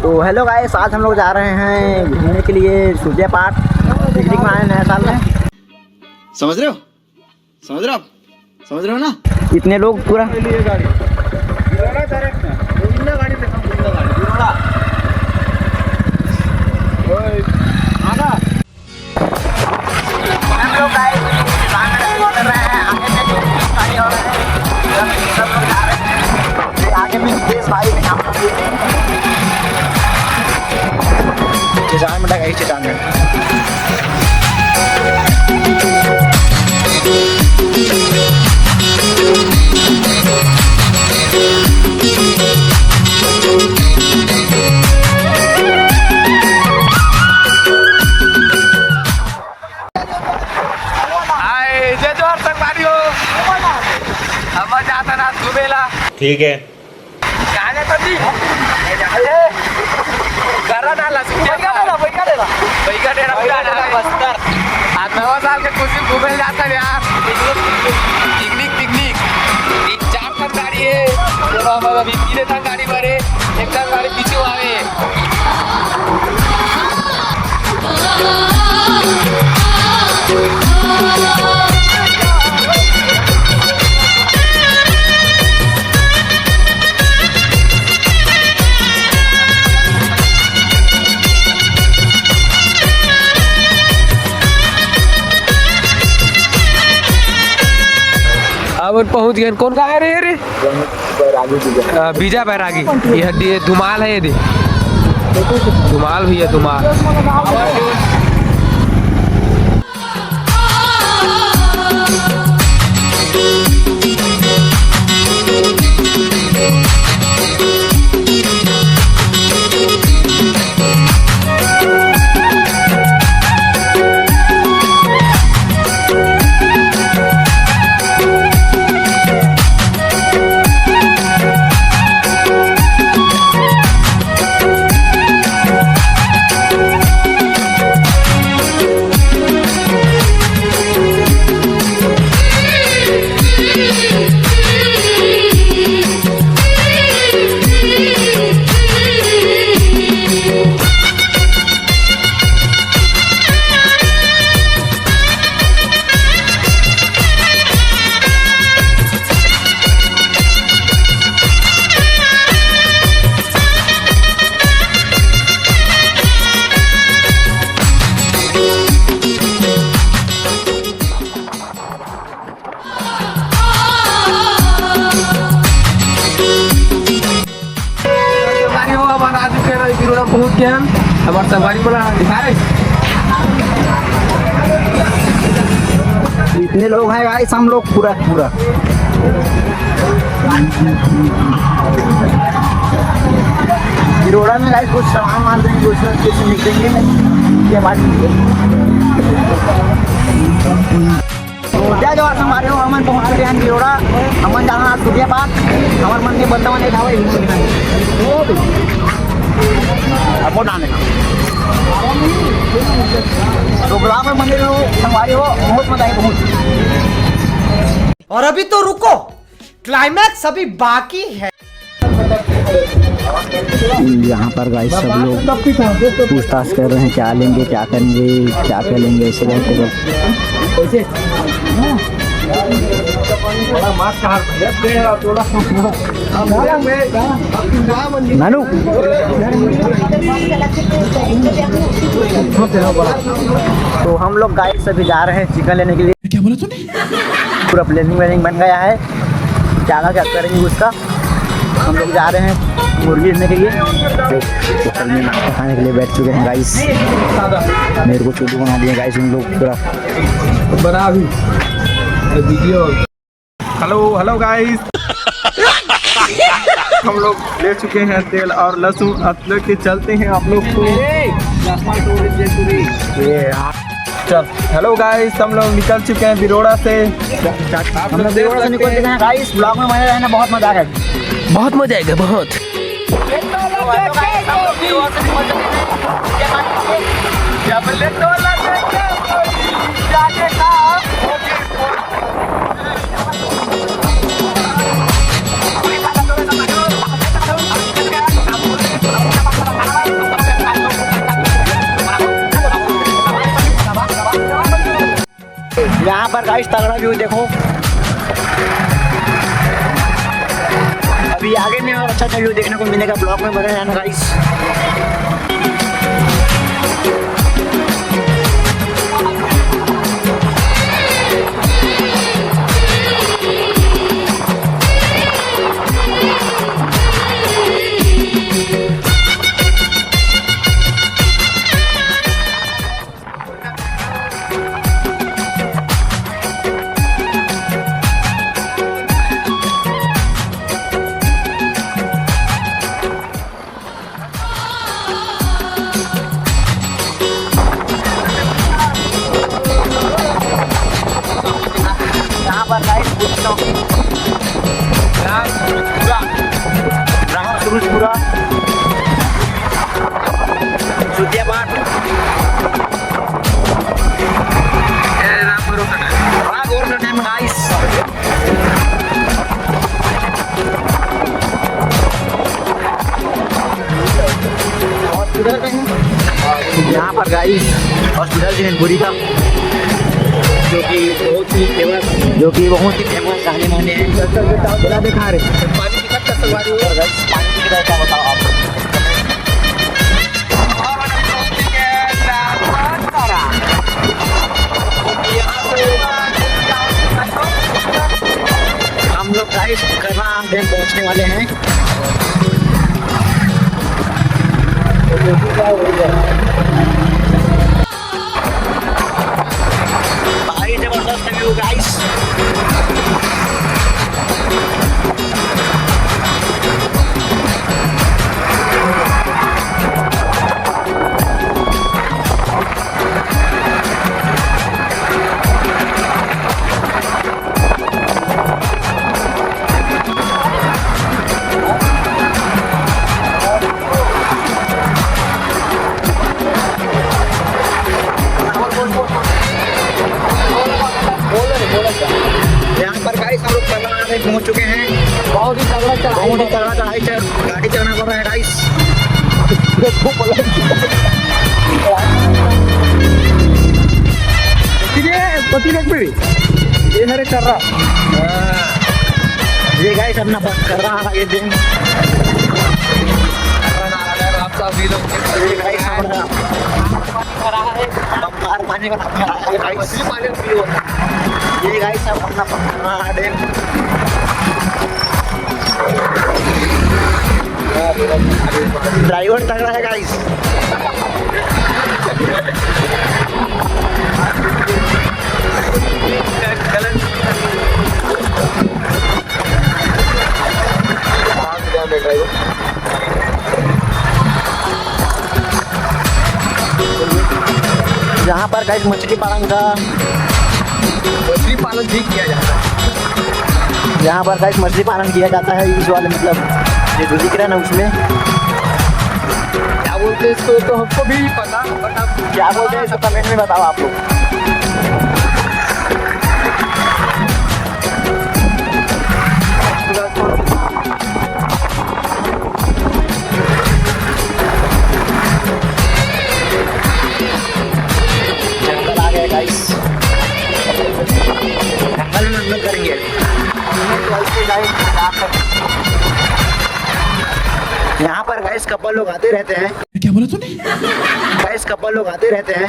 तो hello guys, आज हम लोग जा रहे हैं घूमने के लिए सूर्य पार्क पिकनिक में आए नए साल में। समझ रहे हो? समझ रहे हो आप? समझ रहे हो ना? इतने लोग पूरा आगे में देश भाई में काम चिटान में गई चिटान में। ठीक है। आज नवा साल के खुशी घूमे जाता है यार। पिकनिक 4 तक गाड़ी है, अभी 3 तक गाड़ी भरे, 1 तक गाड़ी पीछे आवे। अब पहुंच गए। कौन का है रे? बीजा बैरागी। ये धुमाल है, ये धुमाल भी है, धुमाल। पहुंच गया हमारे सवारी बोला दिखाए। इतने लोग हैं गाइस, हम लोग पूरा बिरोड़ा में गाइस कुछ सामान मान देंगे, कुछ निकलेंगे ये बात जो हमारे हमन पहुँच गए हैं बिरोड़ा। हमन जाना सूर्य पार्क, हमारे मन के बंदा नहीं था आपको डालने का तो गुलाब में मंदिर हमारे वो बहुत मजा आई बहुत। और अभी तो रुको, क्लाइमैक्स अभी बाकी है। यहाँ पर गाइस सब लोग पूछताछ कर रहे हैं, क्या लेंगे, क्या करेंगे, क्या लेंगे, ऐसे करके नानू तो हम लोग गाइड से भी जा रहे हैं चिकन लेने के लिए। क्या बोला तूने? पूरा प्लानिंग बन गया है, क्या करेंगे उसका। हम लोग जा रहे हैं मुर्गी लेने के लिए। होटल में नाश्ता खाने के लिए बैठ चुके हैं गाइस। मेरे को चूल्हा बना दिए गाइस उन लोग पूरा बना भी वीडियो। हेलो गाइस हम लोग ले चुके हैं तेल और लहसुन, अब लेके चलते हैं आप लोग को। चल हेलो गाइस, हम लोग निकल चुके हैं बिरोड़ा से। हम लोग बिरोड़ा से निकल चुके हैं गाइस। ब्लॉग में बने रहना, बहुत मजा आएगा, बहुत मजा आएगा, बहुत। यहाँ पर गाइस तगड़ा व्यू देखो। अभी आगे में और अच्छा अच्छा व्यू देखने को मिलेगा, ब्लॉग में बने रहना guys. Surujpura Sudiyabad Ramgorna dam guys. यहाँ पर गाइस हॉस्पिटल जिनेनपुरी का जो कि बहुत ही फेमस जाने माने हैं। दिखा रहे पानी की कितना सवारी हो गाइस, पानी की कितना क्या बताओ आप। हम लोग गाइस कर्रा डैम पहुंचने वाले हैं। भारी जबरदस्त व्यू गाइस। यहाँ पर गाइस हम लोग कर्रा में पहुंच चुके हैं। बहुत ही तगड़ा चढ़ाई गाड़ी चढ़ना पड़ रहा है गाइस। ये गाइस अपना कर रहा है ये दिन। पानी का ये गाइस सब अपना पकड़ा डैम। ड्राइवर तगड़ा है गाइस। यहाँ पर गाइस मछली पालन भी किया जाता है। यहाँ पर गाइस मछली पालन किया जाता है इस वाले मतलब ये जो दिख रहा है ना उसमें क्या बोलते हैं इसको तो हमको भी पता, बट आप क्या बोलते हैं इसको कमेंट में बताओ आप लोग। जंगल आ गया गाइस, जंगल में अंदर करेंगे। यहाँ पर गाइस कपल लोग आते रहते हैं। क्या बोला तूने? गाइस कपल लोग आते रहते हैं।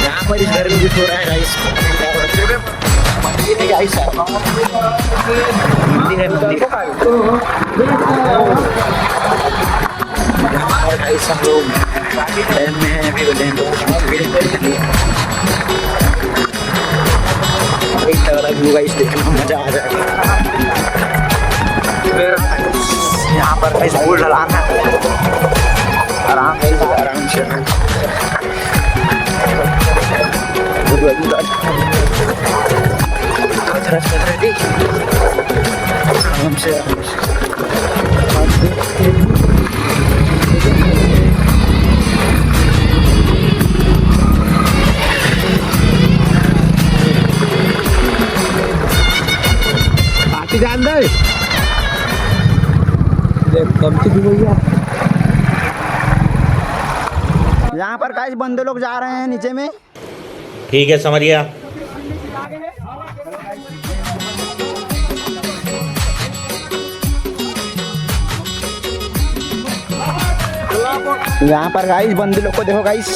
यहाँ पर इस घर में भी सो रहा है गाइस। मंदिर है गाइस, मंदिर है मंदिर। यहाँ पर गाइस हम लोग डैम में हैं अभी। व्यू गाइस देखने में मजा आ जाएगा। यहाँ पर गाइस फूल ढलान है, आराम से आराम से जान दे। यहाँ पर गाइस बंदे लोग जा रहे हैं नीचे में। ठीक है, समझ गया। यहाँ पर गाइस बंदे लोग को देखो गाइस,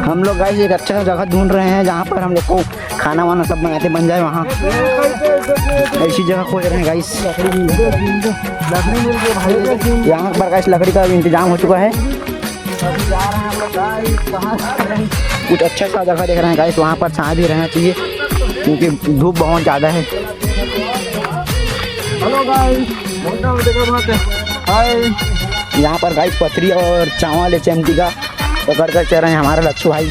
हम लोग गाइस एक अच्छा सा जगह ढूंढ रहे हैं जहाँ पर हम लोग को खाना वाना सब बनाते बन जाए। वहाँ ऐसी जगह खोज रहे हैं गाइस। यहाँ पर गाइस लकड़ी का इंतजाम हो चुका है। कुछ अच्छा सा जगह देख रहे हैं गाइस, वहाँ पर छाया भी रहना चाहिए क्योंकि धूप बहुत ज़्यादा है। हेलो गाइस, हाय। यहाँ पर गाइस पथरी और चावल चिमटी का पकड़ कर चल रहे हैं हमारे लच्छू भाई।